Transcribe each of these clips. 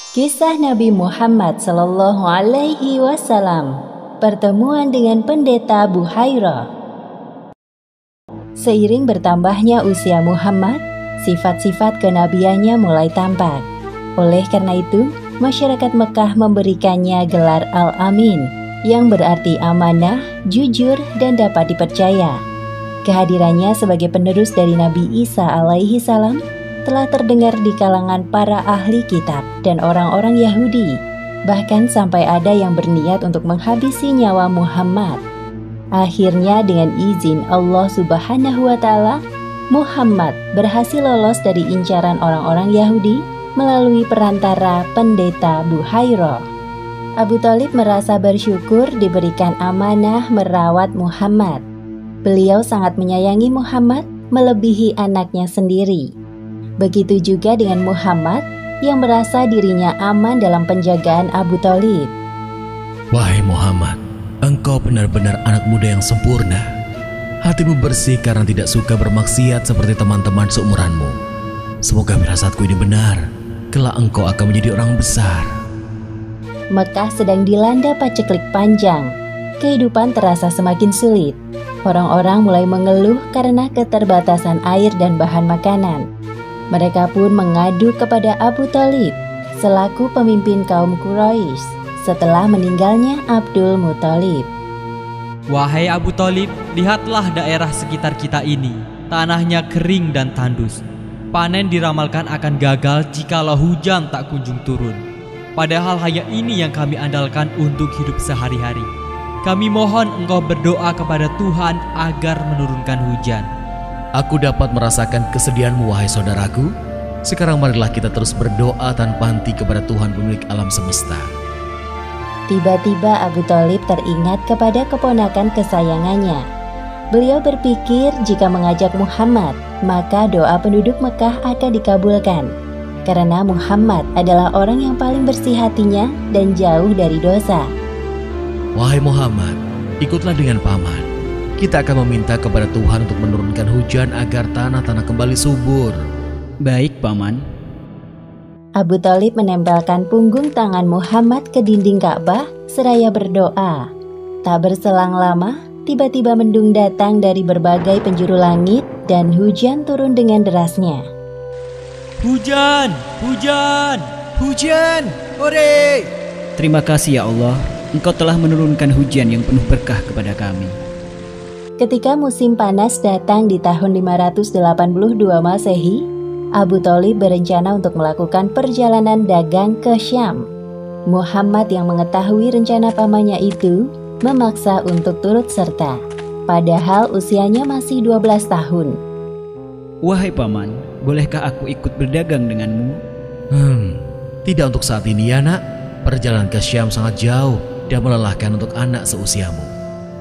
Kisah Nabi Muhammad Sallallahu Alaihi Wasallam, pertemuan dengan pendeta Buhairah. Seiring bertambahnya usia Muhammad, sifat-sifat kenabiannya mulai tampak. Oleh karena itu, masyarakat Mekah memberikannya gelar Al-Amin, yang berarti amanah, jujur, dan dapat dipercaya. Kehadirannya sebagai penerus dari Nabi Isa alaihi salam telah terdengar di kalangan para ahli kitab dan orang-orang Yahudi, bahkan sampai ada yang berniat untuk menghabisi nyawa Muhammad. Akhirnya dengan izin Allah Subhanahu wa Ta'ala, Muhammad berhasil lolos dari incaran orang-orang Yahudi melalui perantara pendeta Buhairah. Abu Thalib merasa bersyukur diberikan amanah merawat Muhammad. Beliau sangat menyayangi Muhammad melebihi anaknya sendiri. Begitu juga dengan Muhammad yang merasa dirinya aman dalam penjagaan Abu Thalib. Wahai Muhammad, engkau benar-benar anak muda yang sempurna. Hatimu bersih karena tidak suka bermaksiat seperti teman-teman seumuranmu. Semoga firasatku ini benar, kelak engkau akan menjadi orang besar. Mekah sedang dilanda paceklik panjang. Kehidupan terasa semakin sulit. Orang-orang mulai mengeluh karena keterbatasan air dan bahan makanan. Mereka pun mengadu kepada Abu Thalib selaku pemimpin kaum Quraisy setelah meninggalnya Abdul Muthalib. Wahai Abu Thalib, lihatlah daerah sekitar kita ini. Tanahnya kering dan tandus. Panen diramalkan akan gagal jikalau hujan tak kunjung turun. Padahal hanya ini yang kami andalkan untuk hidup sehari-hari. Kami mohon engkau berdoa kepada Tuhan agar menurunkan hujan. Aku dapat merasakan kesedihanmu, wahai saudaraku. Sekarang marilah kita terus berdoa tanpa henti kepada Tuhan pemilik alam semesta. Tiba-tiba Abu Thalib teringat kepada keponakan kesayangannya. Beliau berpikir jika mengajak Muhammad, maka doa penduduk Mekah akan dikabulkan. Karena Muhammad adalah orang yang paling bersih hatinya dan jauh dari dosa. Wahai Muhammad, ikutlah dengan paman. Kita akan meminta kepada Tuhan untuk menurunkan hujan agar tanah-tanah kembali subur. Baik, Paman. Abu Thalib menempelkan punggung tangan Muhammad ke dinding Ka'bah seraya berdoa. Tak berselang lama, tiba-tiba mendung datang dari berbagai penjuru langit dan hujan turun dengan derasnya. Hujan! Hujan! Hujan! Hore! Terima kasih ya Allah, Engkau telah menurunkan hujan yang penuh berkah kepada kami. Ketika musim panas datang di tahun 582 Masehi, Abu Thalib berencana untuk melakukan perjalanan dagang ke Syam. Muhammad yang mengetahui rencana pamannya itu memaksa untuk turut serta, padahal usianya masih 12 tahun. Wahai Paman, bolehkah aku ikut berdagang denganmu? Tidak untuk saat ini ya nak. Perjalanan ke Syam sangat jauh dan melelahkan untuk anak seusiamu.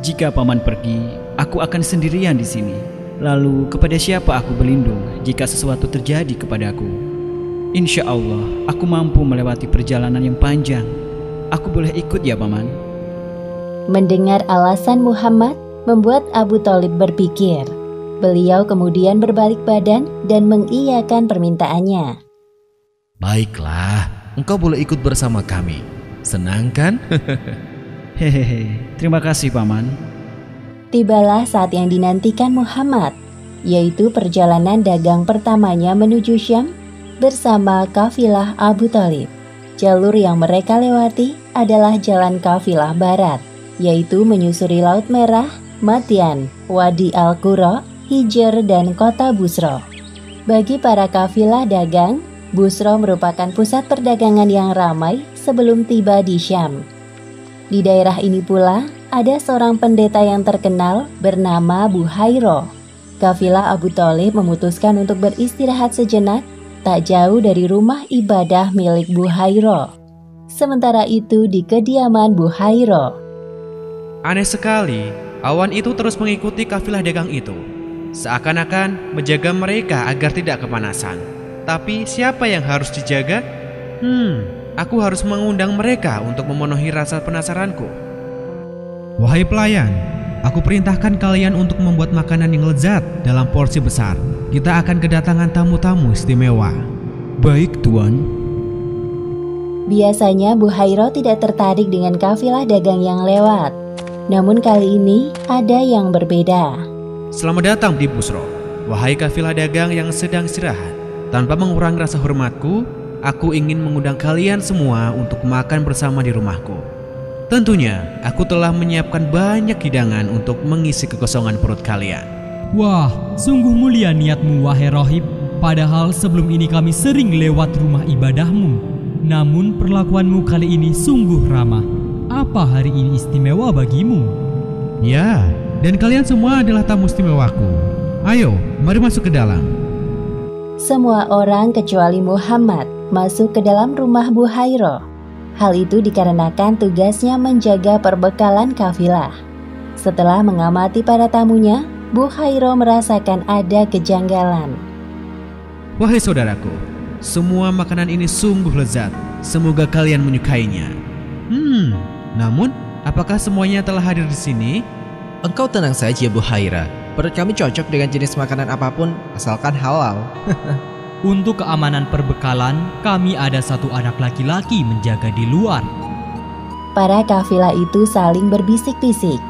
Jika Paman pergi, aku akan sendirian di sini. Lalu kepada siapa aku berlindung jika sesuatu terjadi kepadaku? Insya Allah, aku mampu melewati perjalanan yang panjang. Aku boleh ikut ya, Paman? Mendengar alasan Muhammad membuat Abu Thalib berpikir. Beliau kemudian berbalik badan dan mengiyakan permintaannya. Baiklah, engkau boleh ikut bersama kami. Senang kan? Hehehe, terima kasih Paman. Tibalah saat yang dinantikan Muhammad, yaitu perjalanan dagang pertamanya menuju Syam bersama kafilah Abu Thalib. Jalur yang mereka lewati adalah jalan kafilah barat, yaitu menyusuri Laut Merah, Madian, Wadi Al-Qura, Hijr, dan kota Busra. Bagi para kafilah dagang, Busra merupakan pusat perdagangan yang ramai sebelum tiba di Syam. Di daerah ini pula, ada seorang pendeta yang terkenal bernama Buhairah. Kafilah Abu Thalib memutuskan untuk beristirahat sejenak tak jauh dari rumah ibadah milik Buhairah. Sementara itu di kediaman Buhairah. Aneh sekali, awan itu terus mengikuti kafilah dagang itu. Seakan-akan menjaga mereka agar tidak kepanasan. Tapi siapa yang harus dijaga? Aku harus mengundang mereka untuk memenuhi rasa penasaranku. Wahai pelayan, aku perintahkan kalian untuk membuat makanan yang lezat dalam porsi besar. Kita akan kedatangan tamu-tamu istimewa. Baik, Tuan. Biasanya Buhairo tidak tertarik dengan kafilah dagang yang lewat. Namun kali ini ada yang berbeda. Selamat datang di Busro, wahai kafilah dagang yang sedang istirahat. Tanpa mengurangi rasa hormatku, aku ingin mengundang kalian semua untuk makan bersama di rumahku. Tentunya, aku telah menyiapkan banyak hidangan untuk mengisi kekosongan perut kalian. Wah, sungguh mulia niatmu wahai rohib. Padahal sebelum ini kami sering lewat rumah ibadahmu. Namun perlakuanmu kali ini sungguh ramah. Apa hari ini istimewa bagimu? Ya, dan kalian semua adalah tamu istimewaku. Ayo, mari masuk ke dalam. Semua orang kecuali Muhammad masuk ke dalam rumah Buhairo. Hal itu dikarenakan tugasnya menjaga perbekalan kafilah. Setelah mengamati para tamunya, Buhairo merasakan ada kejanggalan. Wahai saudaraku, semua makanan ini sungguh lezat. Semoga kalian menyukainya. Namun, apakah semuanya telah hadir di sini? Engkau tenang saja, Buhaira. Perut kami cocok dengan jenis makanan apapun, asalkan halal. Untuk keamanan perbekalan, kami ada satu anak laki-laki menjaga di luar. Para kafilah itu saling berbisik-bisik.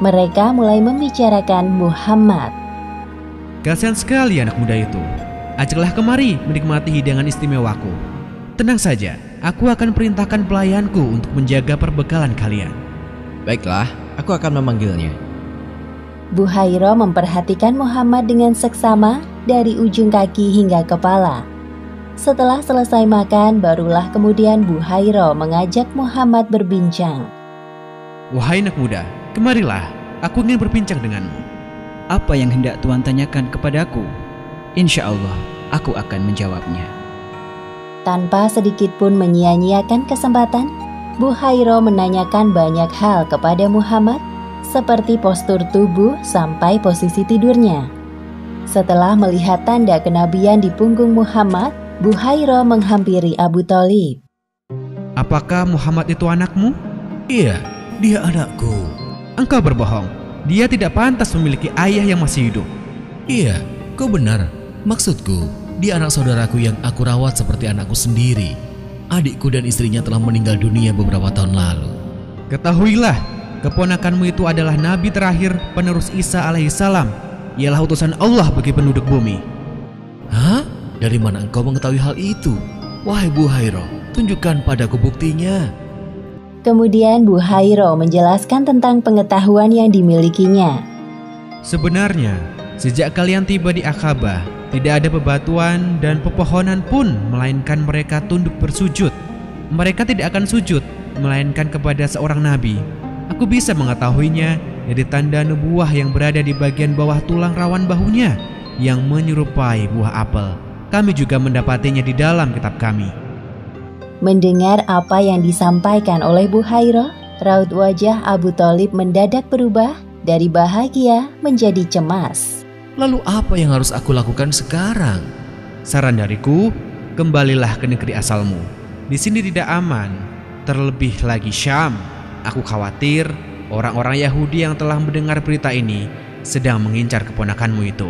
Mereka mulai membicarakan Muhammad. Kasihan sekali anak muda itu. Ajaklah kemari menikmati hidangan istimewaku. Tenang saja, aku akan perintahkan pelayanku untuk menjaga perbekalan kalian. Baiklah, aku akan memanggilnya. Buhairo memperhatikan Muhammad dengan seksama dari ujung kaki hingga kepala. Setelah selesai makan, barulah kemudian Buhairo mengajak Muhammad berbincang. Wahai anak muda, kemarilah, aku ingin berbincang denganmu. Apa yang hendak Tuan tanyakan kepadaku? Insya Allah, aku akan menjawabnya. Tanpa sedikit pun menyia-nyiakan kesempatan, Buhairo menanyakan banyak hal kepada Muhammad, seperti postur tubuh sampai posisi tidurnya. Setelah melihat tanda kenabian di punggung Muhammad, Buhairo menghampiri Abu Thalib. Apakah Muhammad itu anakmu? Iya, dia anakku. Engkau berbohong. Dia tidak pantas memiliki ayah yang masih hidup. Iya, kau benar. Maksudku, dia anak saudaraku yang aku rawat seperti anakku sendiri. Adikku dan istrinya telah meninggal dunia beberapa tahun lalu. Ketahuilah, keponakanmu itu adalah nabi terakhir penerus Isa alaihissalam. Ialah utusan Allah bagi penduduk bumi. Hah? Dari mana engkau mengetahui hal itu? Wahai Buhairo, tunjukkan padaku buktinya. Kemudian Buhairo menjelaskan tentang pengetahuan yang dimilikinya. Sebenarnya, sejak kalian tiba di Aqabah, tidak ada bebatuan dan pepohonan pun, melainkan mereka tunduk bersujud. Mereka tidak akan sujud, melainkan kepada seorang nabi. Aku bisa mengetahuinya dari tanda nubuah yang berada di bagian bawah tulang rawan bahunya yang menyerupai buah apel. Kami juga mendapatinya di dalam kitab kami. Mendengar apa yang disampaikan oleh Buhairo, raut wajah Abu Thalib mendadak berubah dari bahagia menjadi cemas. Lalu apa yang harus aku lakukan sekarang? Saran dariku, kembalilah ke negeri asalmu. Di sini tidak aman, terlebih lagi Syam. Aku khawatir orang-orang Yahudi yang telah mendengar berita ini sedang mengincar keponakanmu itu.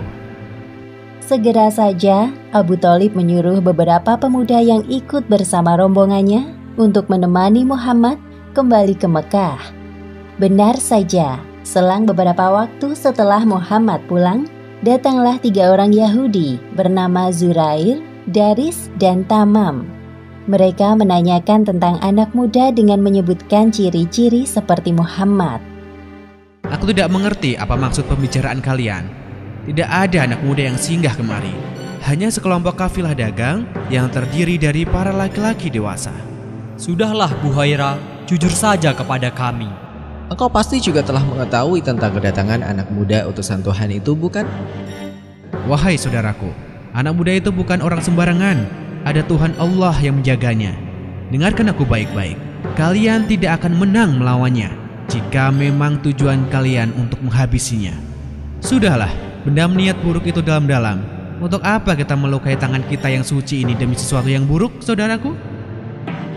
Segera saja Abu Thalib menyuruh beberapa pemuda yang ikut bersama rombongannya untuk menemani Muhammad kembali ke Mekah. Benar saja, selang beberapa waktu setelah Muhammad pulang, datanglah 3 orang Yahudi bernama Zurair, Daris, dan Tamam. Mereka menanyakan tentang anak muda dengan menyebutkan ciri-ciri seperti Muhammad. Aku tidak mengerti apa maksud pembicaraan kalian. Tidak ada anak muda yang singgah kemari. Hanya sekelompok kafilah dagang yang terdiri dari para laki-laki dewasa. Sudahlah Buhaira, jujur saja kepada kami. Engkau pasti juga telah mengetahui tentang kedatangan anak muda utusan Tuhan itu, bukan? Wahai saudaraku, anak muda itu bukan orang sembarangan. Ada Tuhan Allah yang menjaganya. Dengarkan aku baik-baik. Kalian tidak akan menang melawannya jika memang tujuan kalian untuk menghabisinya. Sudahlah, pendam niat buruk itu dalam-dalam. Untuk apa kita melukai tangan kita yang suci ini demi sesuatu yang buruk, saudaraku?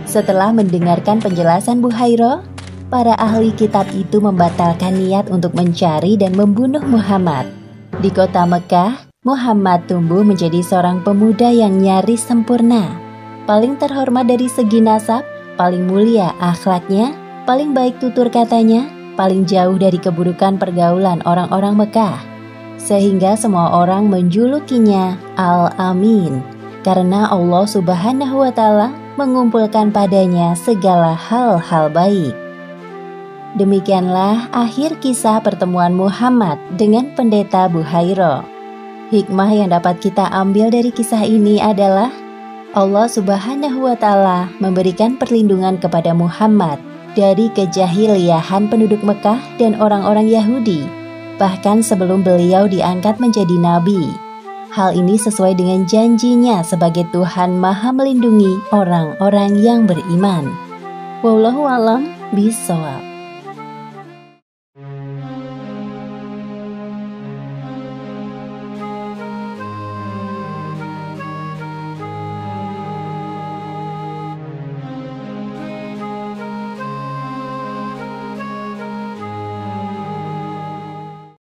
Setelah mendengarkan penjelasan Buhairo, para ahli kitab itu membatalkan niat untuk mencari dan membunuh Muhammad. Di kota Mekah, Muhammad tumbuh menjadi seorang pemuda yang nyaris sempurna, paling terhormat dari segi nasab, paling mulia akhlaknya, paling baik tutur katanya, paling jauh dari keburukan pergaulan orang-orang Mekah. Sehingga semua orang menjulukinya Al-Amin, karena Allah Subhanahu wa Ta'ala mengumpulkan padanya segala hal-hal baik. Demikianlah akhir kisah pertemuan Muhammad dengan pendeta Buhairah. Hikmah yang dapat kita ambil dari kisah ini adalah Allah Subhanahu wa Ta'ala memberikan perlindungan kepada Muhammad dari kejahiliahan penduduk Mekah dan orang-orang Yahudi, bahkan sebelum beliau diangkat menjadi nabi. Hal ini sesuai dengan janjinya sebagai Tuhan Maha melindungi orang-orang yang beriman. Wallahu a'lam bishawab.